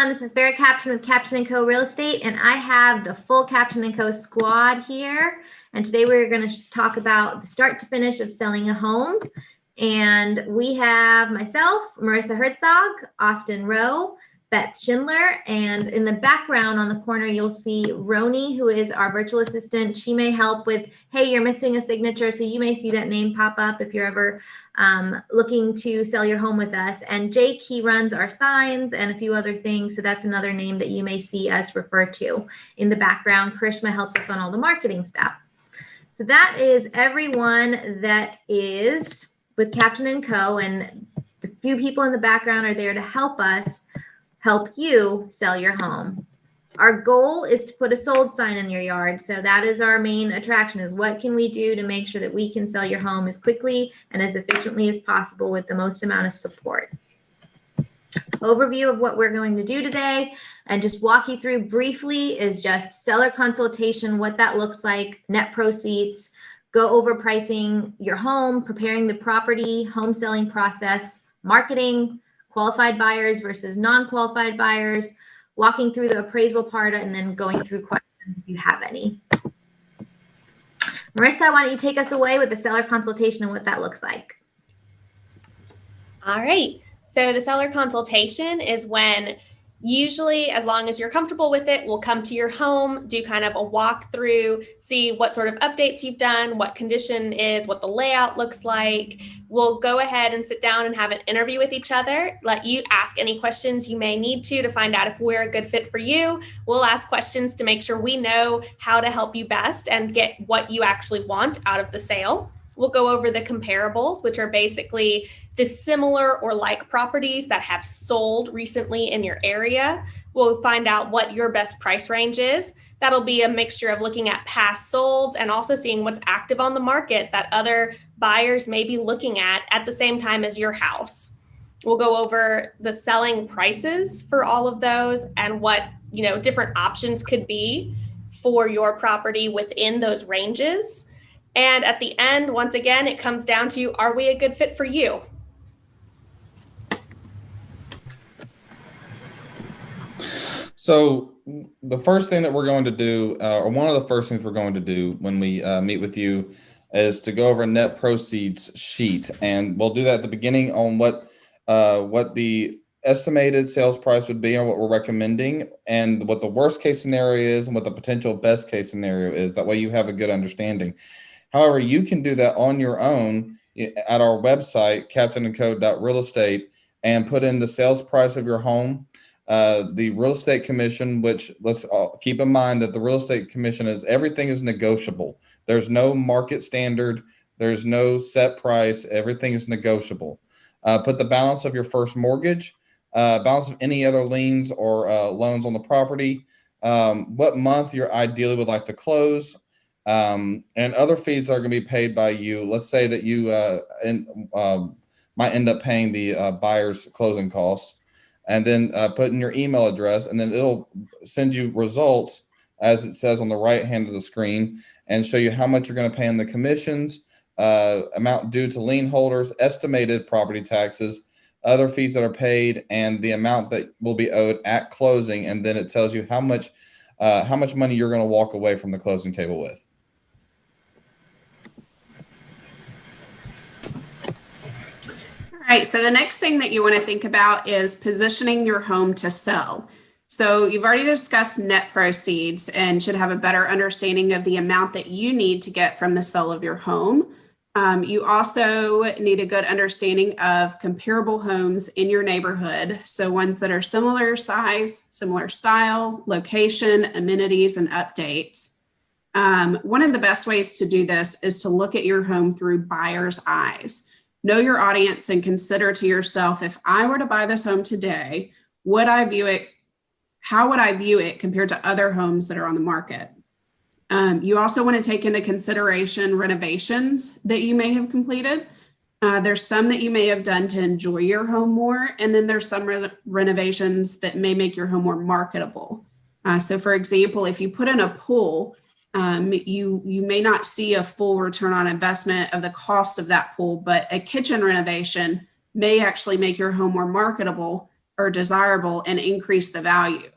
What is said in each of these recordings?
everyone. This is Barrett Caption with Caption & Co. Real Estate, and I have the full Caption & Co. squad here. And today we're going to talk about the start to finish of selling a home. And we have myself, Marissa Herzog, Austin Rowe, Beth Schindler, and in the background on the corner, you'll see Roni, who is our virtual assistant. She may help with, hey, you're missing a signature, so you may see that name pop up if you're ever looking to sell your home with us. And Jake, he runs our signs and a few other things, so that's another name that you may see us refer to. In the background, Karishma helps us on all the marketing stuff. So that is everyone that is with Caption & Co. And the few people in the background are there to help us help you sell your home. Our goal is to put a sold sign in your yard. So that is our main attraction, is what can we do to make sure that we can sell your home as quickly and as efficiently as possible with the most amount of support. Overview of what we're going to do today and just walk you through briefly is just seller consultation, what that looks like, net proceeds, go over pricing your home, preparing the property, home selling process, marketing, qualified buyers versus non-qualified buyers, walking through the appraisal part, and then going through questions if you have any. Marissa, why don't you take us away with the seller consultation and what that looks like? All right. So the seller consultation is when, usually, as long as you're comfortable with it, we'll come to your home, do kind of a walkthrough, see what sort of updates you've done, what condition is, what the layout looks like. We'll go ahead and sit down and have an interview with each other, let you ask any questions you may need to find out if we're a good fit for you. We'll ask questions to make sure we know how to help you best and get what you actually want out of the sale. We'll go over the comparables, which are basically the similar or like properties that have sold recently in your area. We'll find out what your best price range is. That'll be a mixture of looking at past solds and also seeing what's active on the market that other buyers may be looking at the same time as your house. We'll go over the selling prices for all of those and what, different options could be for your property within those ranges. And at the end, once again, it comes down to, are we a good fit for you? So the first thing that we're going to do, or one of the first things we're going to do when we meet with you, is to go over a net proceeds sheet. And we'll do that at the beginning on what the estimated sales price would be and what we're recommending, and what the worst case scenario is and what the potential best case scenario is. That way you have a good understanding. However, you can do that on your own at our website, captainandco.realestate, and put in the sales price of your home, the real estate commission, which let's keep in mind that the real estate commission everything is negotiable. There's no market standard. There's no set price. Everything is negotiable. Put the balance of your first mortgage, balance of any other liens or loans on the property, what month you ideally would like to close, and other fees that are going to be paid by you. Let's say that you might end up paying the buyer's closing costs, and then put in your email address, and then it'll send you results as it says on the right hand of the screen and show you how much you're going to pay in the commissions, amount due to lien holders, estimated property taxes, other fees that are paid, and the amount that will be owed at closing. And then it tells you how much money you're going to walk away from the closing table with. All right, so the next thing that you want to think about is positioning your home to sell. So you've already discussed net proceeds and should have a better understanding of the amount that you need to get from the sale of your home. You also need a good understanding of comparable homes in your neighborhood. So ones that are similar size, similar style, location, amenities, and updates. One of the best ways to do this is to look at your home through buyer's eyes. Know your audience and consider to yourself, if I were to buy this home today, how would I view it compared to other homes that are on the market? You also want to take into consideration renovations that you may have completed. There's some that you may have done to enjoy your home more, and then there's some renovations that may make your home more marketable. So for example, if you put in a pool, you may not see a full return on investment of the cost of that pool, but a kitchen renovation may actually make your home more marketable, or desirable and increase the value.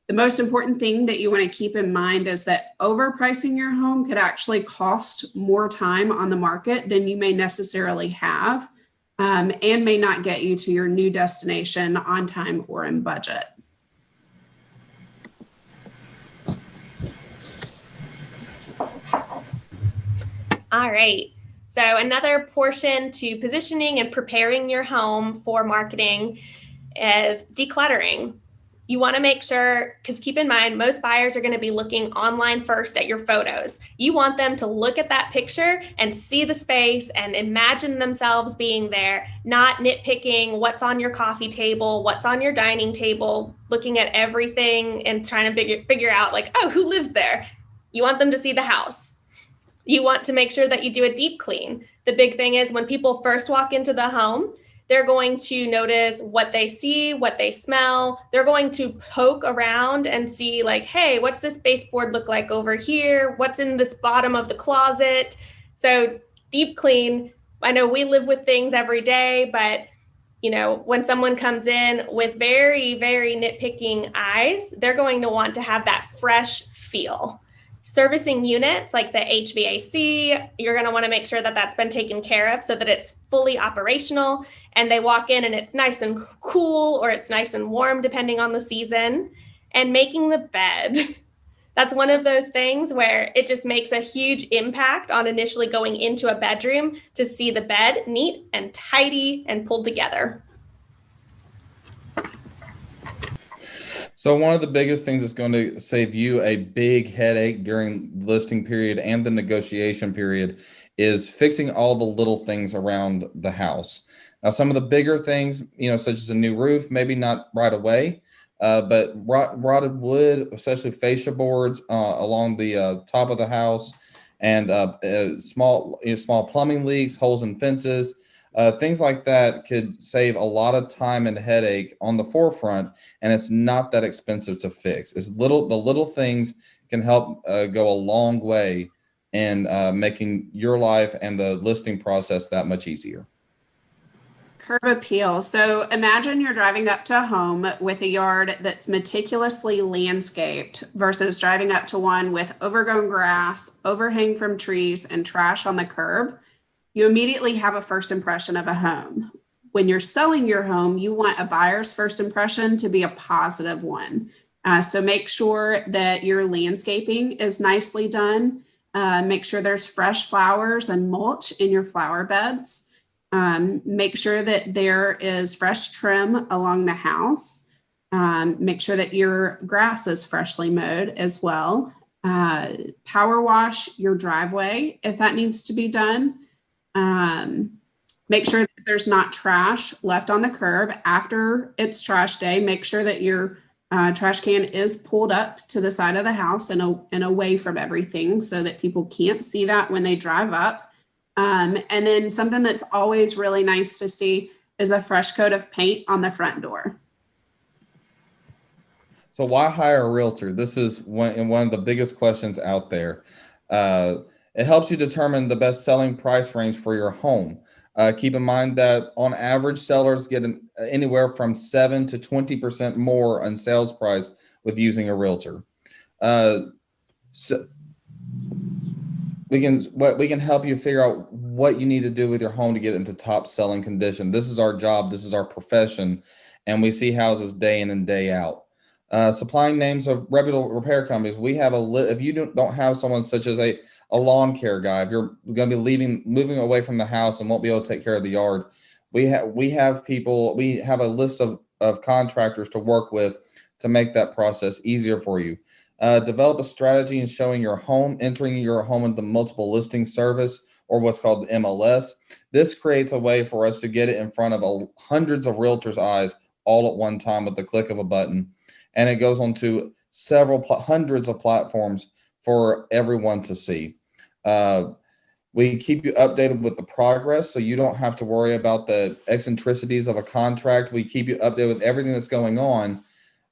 The most important thing that you want to keep in mind is that overpricing your home could actually cost more time on the market than you may necessarily have, and may not get you to your new destination on time or in budget. All right. So another portion to positioning and preparing your home for marketing is decluttering. You want to make sure, because keep in mind, most buyers are going to be looking online first at your photos. You want them to look at that picture and see the space and imagine themselves being there, not nitpicking what's on your coffee table, what's on your dining table, looking at everything and trying to figure out like, oh, who lives there? You want them to see the house. You want to make sure that you do a deep clean. The big thing is when people first walk into the home, they're going to notice what they see, what they smell. They're going to poke around and see like, hey, what's this baseboard look like over here? What's in this bottom of the closet? So deep clean. I know we live with things every day, but when someone comes in with very, very nitpicking eyes, they're going to want to have that fresh feel. Servicing units like the HVAC, you're going to want to make sure that that's been taken care of so that it's fully operational and they walk in and it's nice and cool or it's nice and warm depending on the season. And making the bed. That's one of those things where it just makes a huge impact on initially going into a bedroom to see the bed neat and tidy and pulled together. So one of the biggest things that's going to save you a big headache during the listing period and the negotiation period is fixing all the little things around the house. Now, some of the bigger things, such as a new roof, maybe not right away, but rotted wood, especially fascia boards along the top of the house, and small plumbing leaks, holes in fences. Things like that could save a lot of time and headache on the forefront, and it's not that expensive to fix. The little things can help go a long way in making your life and the listing process that much easier. Curb appeal. So imagine you're driving up to a home with a yard that's meticulously landscaped versus driving up to one with overgrown grass, overhang from trees, and trash on the curb. You immediately have a first impression of a home. When you're selling your home, you want a buyer's first impression to be a positive one. So make sure that your landscaping is nicely done. Make sure there's fresh flowers and mulch in your flower beds. Make sure that there is fresh trim along the house. Make sure that your grass is freshly mowed as well. Power wash your driveway if that needs to be done. Make sure that there's not trash left on the curb after it's trash day. Make sure that your trash can is pulled up to the side of the house and away from everything so that people can't see that when they drive up. And then something that's always really nice to see is a fresh coat of paint on the front door. So why hire a realtor? This is one of the biggest questions out there. It helps you determine the best selling price range for your home. Keep in mind that on average, sellers get anywhere from 7 to 20% more on sales price with using a realtor. So we can help you figure out what you need to do with your home to get into top selling condition. This is our job. This is our profession, and we see houses day in and day out. Supplying names of reputable repair companies. We have if you don't have someone such as a lawn care guy, if you're going to be moving away from the house and won't be able to take care of the yard, we have a list of contractors to work with to make that process easier for you. Develop a strategy in showing your home, entering your home into multiple listing service, or what's called the MLS. This creates a way for us to get it in front of hundreds of realtors' eyes all at one time with the click of a button. And it goes on to hundreds of platforms for everyone to see. We keep you updated with the progress, so you don't have to worry about the eccentricities of a contract. We keep you updated with everything that's going on,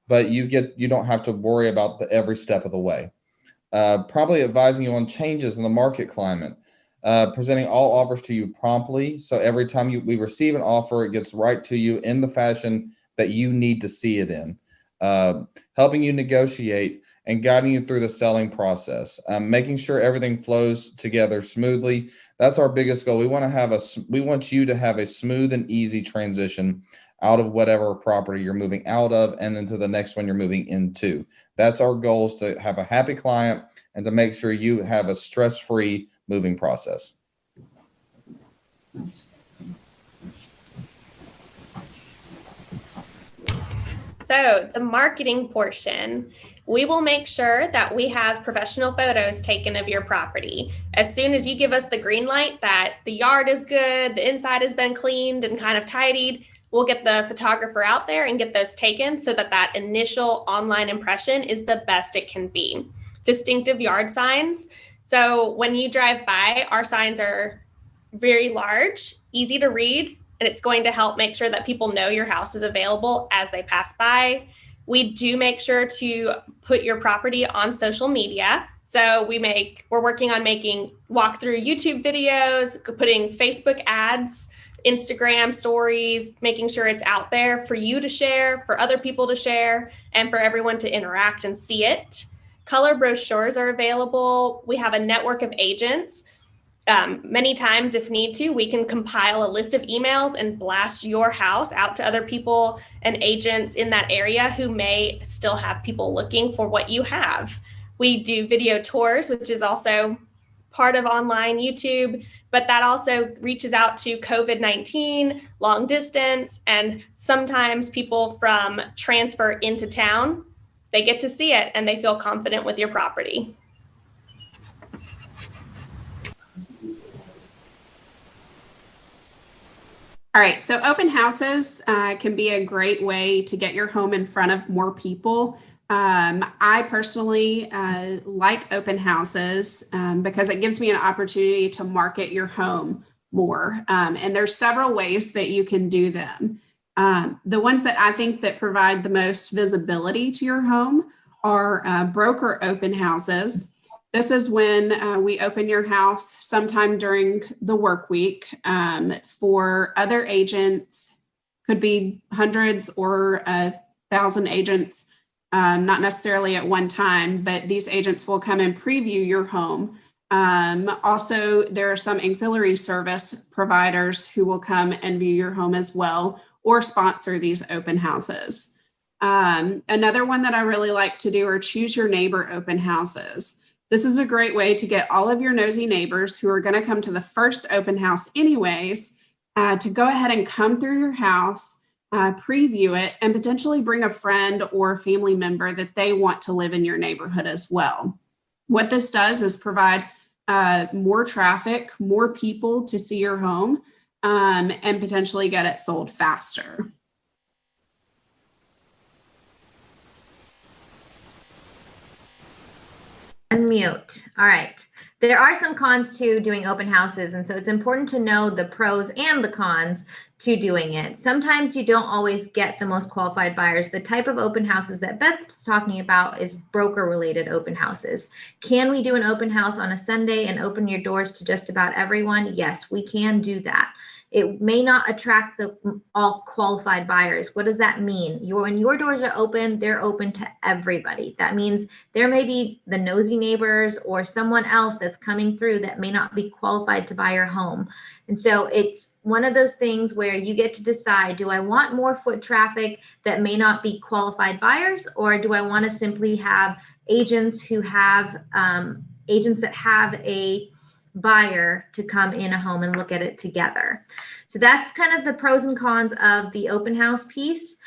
but you don't have to worry about every step of the way. Probably advising you on changes in the market climate, presenting all offers to you promptly. So every time we receive an offer, it gets right to you in the fashion that you need to see it in, helping you negotiate and guiding you through the selling process, making sure everything flows together smoothly. That's our biggest goal. We want you to have a smooth and easy transition out of whatever property you're moving out of and into the next one you're moving into. That's our goal, is to have a happy client and to make sure you have a stress-free moving process. So the marketing portion, we will make sure that we have professional photos taken of your property. As soon as you give us the green light that the yard is good, the inside has been cleaned and kind of tidied, we'll get the photographer out there and get those taken so that that initial online impression is the best it can be. Distinctive yard signs. So when you drive by, our signs are very large, easy to read, and it's going to help make sure that people know your house is available as they pass by. We do make sure to put your property on social media. So we're working on making walkthrough YouTube videos, putting Facebook ads, Instagram stories, making sure it's out there for you to share, for other people to share, and for everyone to interact and see it. Color brochures are available. We have a network of agents. Many times, if need to, we can compile a list of emails and blast your house out to other people and agents in that area who may still have people looking for what you have. We do video tours, which is also part of online YouTube, but that also reaches out to COVID-19, long distance, and sometimes people from transfer into town, they get to see it and they feel confident with your property. All right, so open houses can be a great way to get your home in front of more people. I personally like open houses because it gives me an opportunity to market your home more. And there's several ways that you can do them. The ones that I think that provide the most visibility to your home are broker open houses. This is when we open your house sometime during the work week for other agents, could be hundreds or 1,000 agents, not necessarily at one time, but these agents will come and preview your home. Also, there are some auxiliary service providers who will come and view your home as well or sponsor these open houses. Another one that I really like to do are choose your neighbor open houses. This is a great way to get all of your nosy neighbors who are going to come to the first open house anyways, to go ahead and come through your house, preview it, and potentially bring a friend or family member that they want to live in your neighborhood as well. What this does is provide more traffic, more people to see your home, and potentially get it sold faster. Unmute. All right. There are some cons to doing open houses, and so it's important to know the pros and the cons to doing it. Sometimes you don't always get the most qualified buyers. The type of open houses that Beth's talking about is broker-related open houses. Can we do an open house on a Sunday and open your doors to just about everyone? Yes, we can do that. It may not attract the all qualified buyers. What does that mean? When your doors are open, they're open to everybody. That means there may be the nosy neighbors or someone else that's coming through that may not be qualified to buy your home. And so it's one of those things where you get to decide, do I want more foot traffic that may not be qualified buyers, or do I want to simply have agents who have agents that have a buyer to come in a home and look at it together? So that's kind of the pros and cons of the open house piece.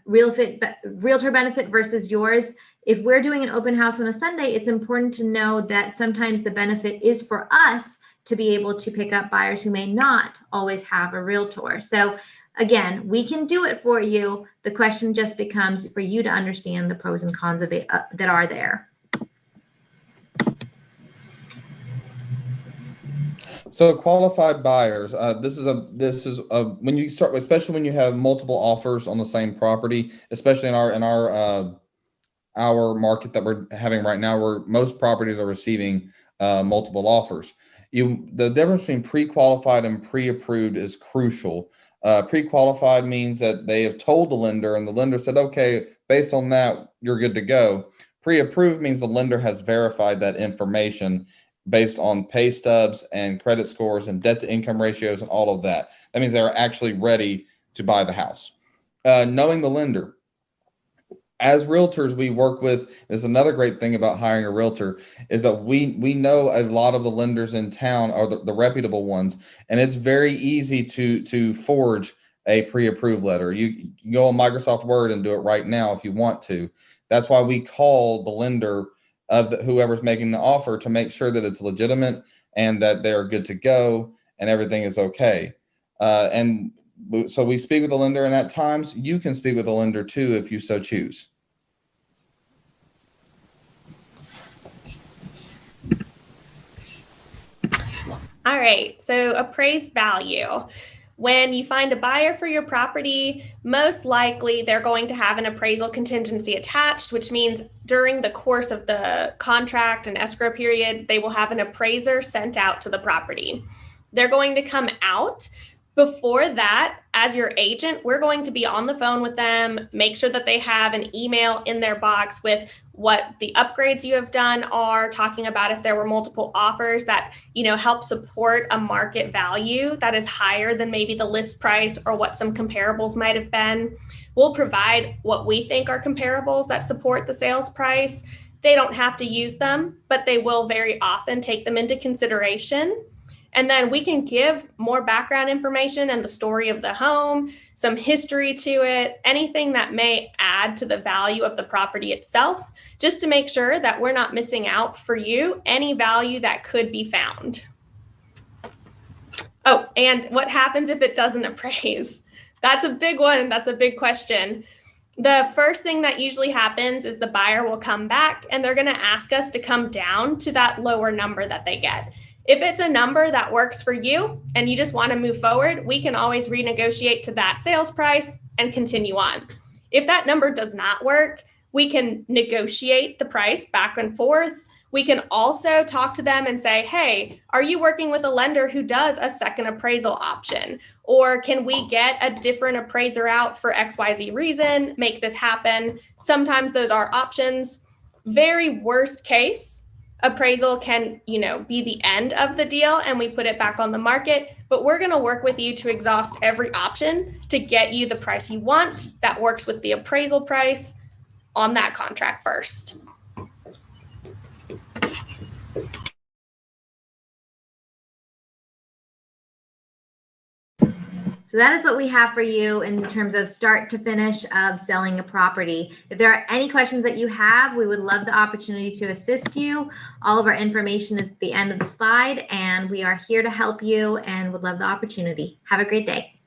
Realtor benefit versus yours. If we're doing an open house on a Sunday, it's important to know that sometimes the benefit is for us to be able to pick up buyers who may not always have a realtor. So again, we can do it for you. The question just becomes for you to understand the pros and cons of it that are there. So qualified buyers, this is when you start, especially when you have multiple offers on the same property, especially in our market that we're having right now, where most properties are receiving multiple offers. The difference between pre-qualified and pre-approved is crucial. Pre-qualified means that they have told the lender and the lender said, okay, based on that, you're good to go. Pre-approved means the lender has verified that information based on pay stubs and credit scores and debt to income ratios and all of that. That means they're actually ready to buy the house. Knowing the lender. As realtors, we work with, is another great thing about hiring a realtor, is that we know a lot of the lenders in town are the reputable ones, and it's very easy to forge a pre-approved letter. You can go on Microsoft Word and do it right now if you want to. That's why we call the lender of whoever's making the offer to make sure that it's legitimate and that they're good to go and everything is okay. And so we speak with the lender, and at times you can speak with the lender too if you so choose. All right, so appraised value. When you find a buyer for your property, most likely they're going to have an appraisal contingency attached, which means during the course of the contract and escrow period, they will have an appraiser sent out to the property. They're going to come out. Before that, as your agent, we're going to be on the phone with them, make sure that they have an email in their box with what the upgrades you have done are, talking about if there were multiple offers that, help support a market value that is higher than maybe the list price or what some comparables might have been. We'll provide what we think are comparables that support the sales price. They don't have to use them, but they will very often take them into consideration. And then we can give more background information and the story of the home, some history to it, anything that may add to the value of the property itself, just to make sure that we're not missing out for you any value that could be found. Oh, and what happens if it doesn't appraise? That's a big one. That's a big question. The first thing that usually happens is the buyer will come back and they're going to ask us to come down to that lower number that they get. If it's a number that works for you and you just want to move forward, we can always renegotiate to that sales price and continue on. If that number does not work, we can negotiate the price back and forth. We can also talk to them and say, hey, are you working with a lender who does a second appraisal option? Or can we get a different appraiser out for XYZ reason, make this happen? Sometimes those are options. Very worst case, appraisal can, be the end of the deal and we put it back on the market, but we're going to work with you to exhaust every option to get you the price you want that works with the appraisal price on that contract first. So that is what we have for you in terms of start to finish of selling a property. If there are any questions that you have, we would love the opportunity to assist you. All of our information is at the end of the slide, and we are here to help you and would love the opportunity. Have a great day.